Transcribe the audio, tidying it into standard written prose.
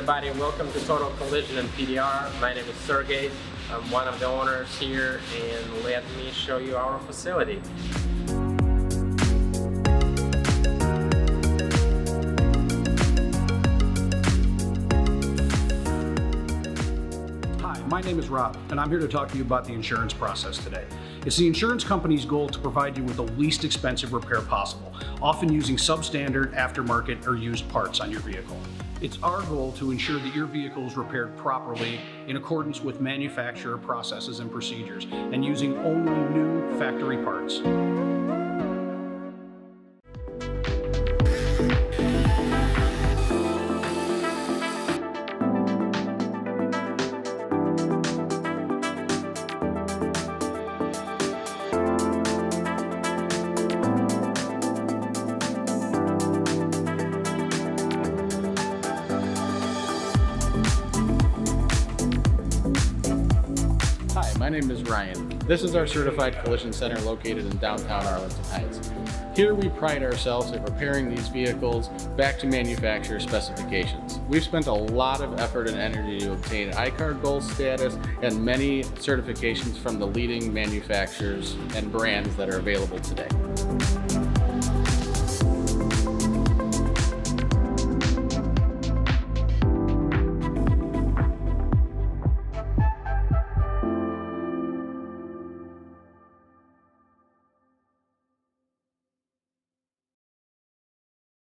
everybody, welcome to Total Collision PDR. My name is Sergey. I'm one of the owners here, and let me show you our facility. Hi, my name is Rob, and I'm here to talk to you about the insurance process today. It's the insurance company's goal to provide you with the least expensive repair possible, often using substandard, aftermarket, or used parts on your vehicle. It's our goal to ensure that your vehicle is repaired properly in accordance with manufacturer processes and procedures, and using only new factory parts. My name is Ryan. This is our certified collision center located in downtown Arlington Heights. Here we pride ourselves in repairing these vehicles back to manufacturer specifications. We've spent a lot of effort and energy to obtain I-CAR Gold status and many certifications from the leading manufacturers and brands that are available today.